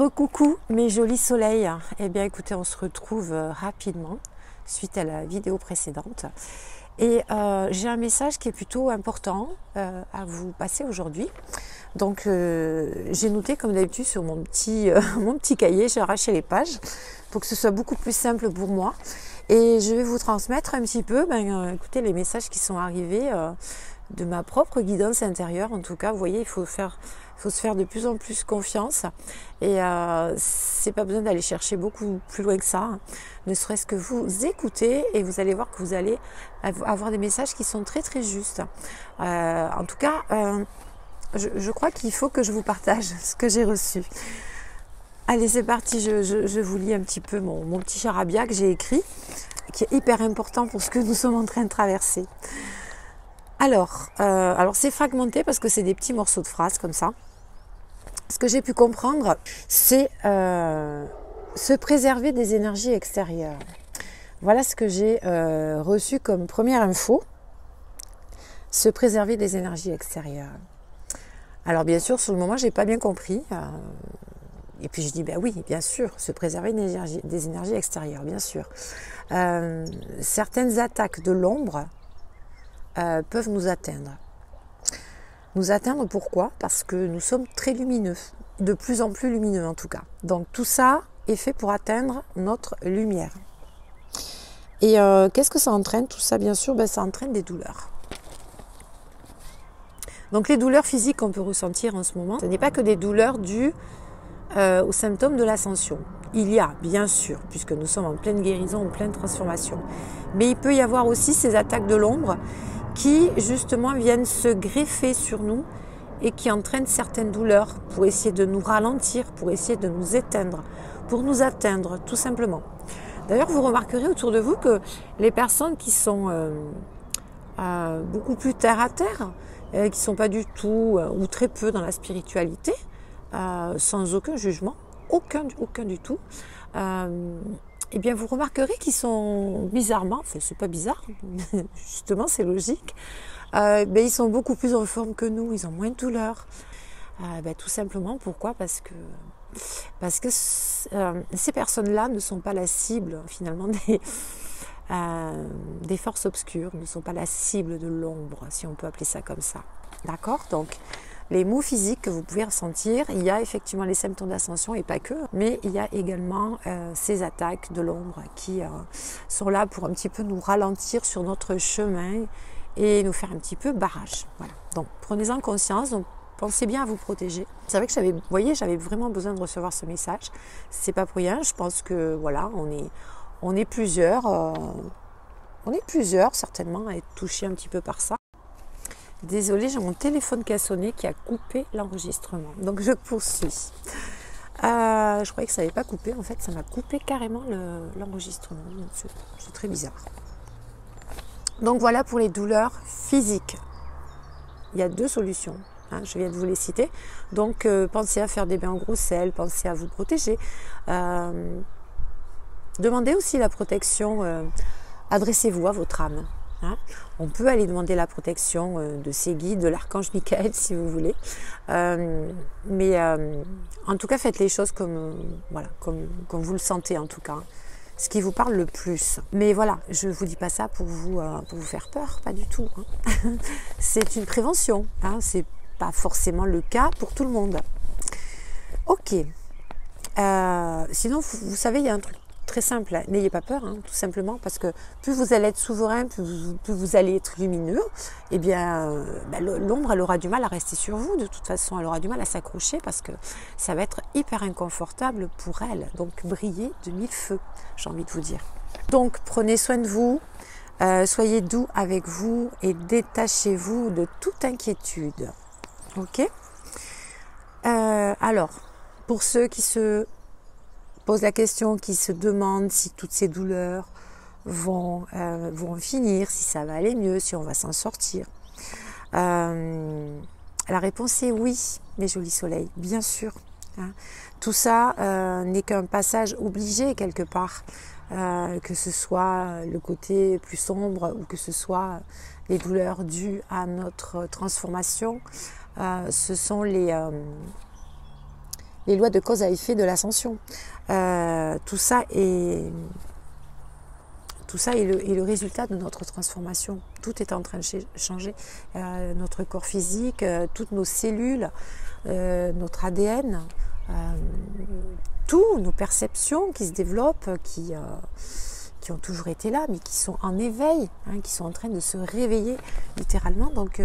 Recoucou mes jolis soleils. Eh bien écoutez, on se retrouve rapidement suite à la vidéo précédente. Et j'ai un message qui est plutôt important à vous passer aujourd'hui. Donc j'ai noté comme d'habitude sur mon petit cahier, j'ai arraché les pages pour que ce soit beaucoup plus simple pour moi. Et je vais vous transmettre un petit peu écoutez, les messages qui sont arrivés de ma propre guidance intérieure. En tout cas, vous voyez, il faut se faire de plus en plus confiance. Et c'est pas besoin d'aller chercher beaucoup plus loin que ça. Ne serait-ce que vous écoutez et vous allez voir que vous allez avoir des messages qui sont très très justes. En tout cas, je crois qu'il faut que je vous partage ce que j'ai reçu. Allez, c'est parti, je vous lis un petit peu mon petit charabia que j'ai écrit, qui est hyper important pour ce que nous sommes en train de traverser. Alors c'est fragmenté parce que c'est des petits morceaux de phrases comme ça. Ce que j'ai pu comprendre, c'est se préserver des énergies extérieures. Voilà ce que j'ai reçu comme première info. Se préserver des énergies extérieures. Alors bien sûr, sur le moment, j'ai pas bien compris. Et puis je dis, ben oui, bien sûr, se préserver des énergies extérieures, bien sûr. Certaines attaques de l'ombre peuvent nous atteindre. Nous atteindre pourquoi? Parce que nous sommes très lumineux, de plus en plus lumineux en tout cas. Donc tout ça est fait pour atteindre notre lumière. Et qu'est-ce que ça entraîne? Tout ça, bien sûr, ça entraîne des douleurs. Donc les douleurs physiques qu'on peut ressentir en ce moment, ce n'est pas que des douleurs dues aux symptômes de l'ascension. Il y a, bien sûr, puisque nous sommes en pleine guérison, en pleine transformation. Mais il peut y avoir aussi ces attaques de l'ombre qui, justement, viennent se greffer sur nous et qui entraînent certaines douleurs pour essayer de nous ralentir, pour essayer de nous éteindre, pour nous atteindre, tout simplement. D'ailleurs, vous remarquerez autour de vous que les personnes qui sont beaucoup plus terre à terre, qui ne sont pas du tout ou très peu dans la spiritualité, sans aucun jugement, aucun du tout, eh bien vous remarquerez qu'ils sont bizarrement, enfin c'est pas bizarre, justement c'est logique, ils sont beaucoup plus en forme que nous, ils ont moins de douleurs. Tout simplement, pourquoi? Parce que ces personnes-là ne sont pas la cible finalement des forces obscures, ne sont pas la cible de l'ombre, si on peut appeler ça comme ça. D'accord? Donc les maux physiques que vous pouvez ressentir, il y a effectivement les symptômes d'ascension et pas que, mais il y a également ces attaques de l'ombre qui sont là pour un petit peu nous ralentir sur notre chemin et nous faire un petit peu barrage. Voilà. Donc prenez-en conscience, donc pensez bien à vous protéger. C'est vrai que j'avais vraiment besoin de recevoir ce message. C'est pas pour rien, je pense que voilà, on est plusieurs certainement à être touchés un petit peu par ça. Désolée, j'ai mon téléphone qui a sonné, qui a coupé l'enregistrement. Donc je poursuis. Je croyais que ça n'avait pas coupé. En fait, ça m'a coupé carrément l'enregistrement. C'est très bizarre. Donc voilà pour les douleurs physiques. Il y a deux solutions. Je viens de vous les citer. Donc pensez à faire des bains en gros sel, pensez à vous protéger. Demandez aussi la protection. Adressez-vous à votre âme. On peut aller demander la protection de ses guides, de l'archange Michael si vous voulez. Mais en tout cas, faites les choses comme vous le sentez en tout cas. Ce qui vous parle le plus. Mais voilà, je ne vous dis pas ça pour vous faire peur, pas du tout. C'est une prévention. C'est pas forcément le cas pour tout le monde. Ok. Sinon, vous savez, il y a un truc très simple, n'ayez pas peur, tout simplement, parce que plus vous allez être souverain, plus vous allez être lumineux, et bien l'ombre, elle aura du mal à rester sur vous, de toute façon, elle aura du mal à s'accrocher, parce que ça va être hyper inconfortable pour elle, donc brillez de mille feux, j'ai envie de vous dire. Donc prenez soin de vous, soyez doux avec vous, et détachez-vous de toute inquiétude, ok? Alors, pour ceux qui se pose la question, qui se demande si toutes ces douleurs vont finir, si ça va aller mieux, si on va s'en sortir. La réponse est oui, mes jolis soleils, bien sûr. Tout ça n'est qu'un passage obligé quelque part, que ce soit le côté plus sombre ou que ce soit les douleurs dues à notre transformation. Ce sont les lois de cause à effet de l'ascension. Tout ça est le résultat de notre transformation. Tout est en train de changer. Notre corps physique, toutes nos cellules, notre ADN, tous nos perceptions qui se développent, qui ont toujours été là, mais qui sont en éveil, hein, qui sont en train de se réveiller littéralement. Donc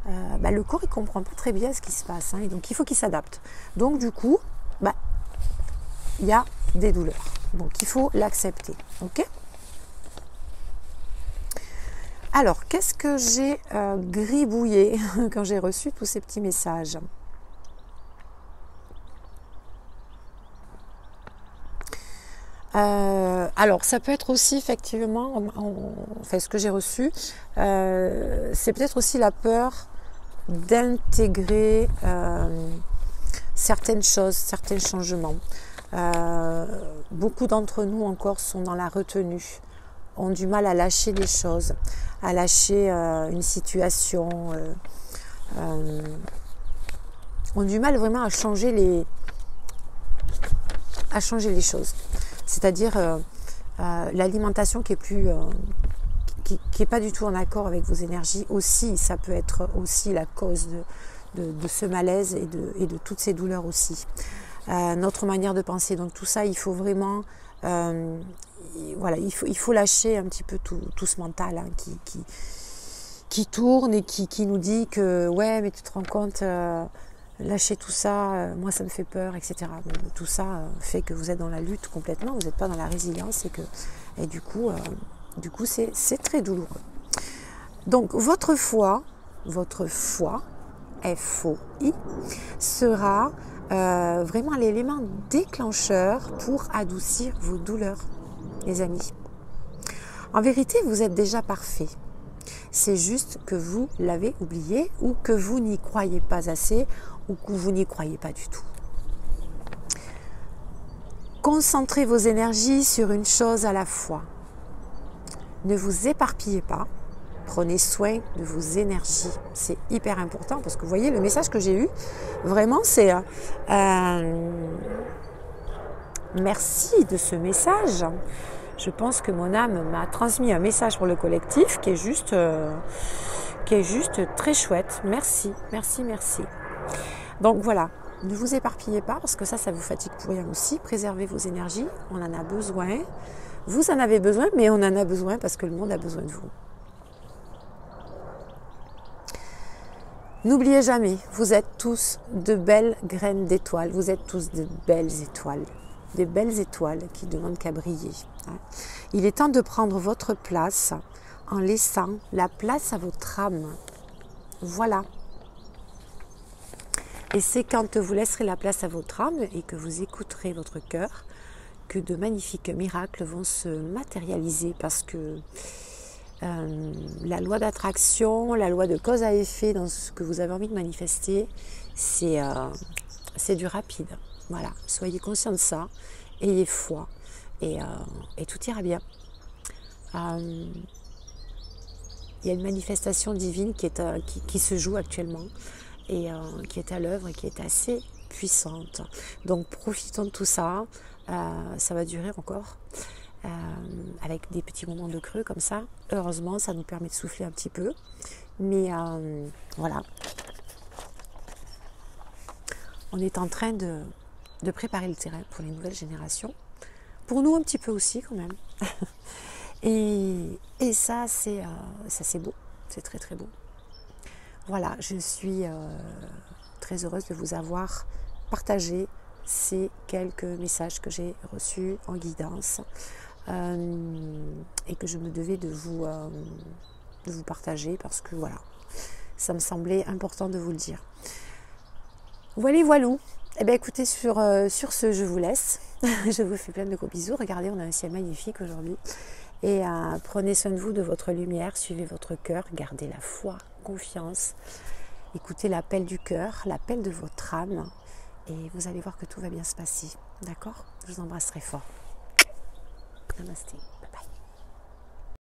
le corps il comprend pas très bien ce qui se passe, hein, et donc il faut qu'il s'adapte. Donc du coup, il y a des douleurs. Donc il faut l'accepter. Ok ? Alors, qu'est-ce que j'ai gribouillé quand j'ai reçu tous ces petits messages ? Alors, ça peut être aussi effectivement, ce que j'ai reçu, c'est peut-être aussi la peur d'intégrer certaines choses, certains changements. Beaucoup d'entre nous encore sont dans la retenue, ont du mal à lâcher des choses, à lâcher une situation, ont du mal vraiment à changer les choses. C'est-à-dire l'alimentation qui est plus qui est pas du tout en accord avec vos énergies aussi, ça peut être aussi la cause de ce malaise et de toutes ces douleurs aussi. Notre manière de penser, donc tout ça, il faut vraiment il faut lâcher un petit peu tout ce mental, hein, qui tourne et qui nous dit que ouais, mais tu te rends compte, lâcher tout ça, moi ça me fait peur, etc. Bon, tout ça fait que vous êtes dans la lutte complètement, vous n'êtes pas dans la résilience et du coup c'est très douloureux. Donc votre foi, F-O-I, sera vraiment l'élément déclencheur pour adoucir vos douleurs, les amis. En vérité, vous êtes déjà parfait. C'est juste que vous l'avez oublié ou que vous n'y croyez pas assez ou que vous n'y croyez pas du tout. Concentrez vos énergies sur une chose à la fois. Ne vous éparpillez pas. Prenez soin de vos énergies. C'est hyper important parce que vous voyez, le message que j'ai eu, vraiment, c'est merci de ce message. Je pense que mon âme m'a transmis un message pour le collectif qui est juste très chouette. Merci. Donc voilà, ne vous éparpillez pas parce que ça vous fatigue pour rien aussi. Préservez vos énergies, on en a besoin. Vous en avez besoin, mais on en a besoin parce que le monde a besoin de vous. N'oubliez jamais, vous êtes tous de belles graines d'étoiles, vous êtes tous de belles étoiles, des belles étoiles qui demandent qu'à briller. Il est temps de prendre votre place en laissant la place à votre âme. Voilà. Et c'est quand vous laisserez la place à votre âme et que vous écouterez votre cœur que de magnifiques miracles vont se matérialiser parce que la loi d'attraction, la loi de cause à effet dans ce que vous avez envie de manifester, c'est du rapide. Voilà, soyez conscient de ça, ayez foi et tout ira bien. Il y a une manifestation divine qui se joue actuellement et qui est à l'œuvre et qui est assez puissante. Donc profitons de tout ça, ça va durer encore. Avec des petits moments de creux comme ça. Heureusement, ça nous permet de souffler un petit peu. Mais voilà. On est en train de préparer le terrain pour les nouvelles générations. Pour nous, un petit peu aussi quand même. Et ça, c'est beau. C'est très très beau. Voilà, je suis très heureuse de vous avoir partagé ces quelques messages que j'ai reçus en guidance. Et que je me devais de vous partager parce que voilà, ça me semblait important de vous le dire. Voilou. Eh bien écoutez, sur ce, je vous laisse. Je vous fais plein de gros bisous. Regardez, on a un ciel magnifique aujourd'hui. Et prenez soin de vous, de votre lumière, suivez votre cœur, gardez la foi, confiance. Écoutez l'appel du cœur, l'appel de votre âme. Et vous allez voir que tout va bien se passer. D'accord ? Je vous embrasse très fort. Namaste.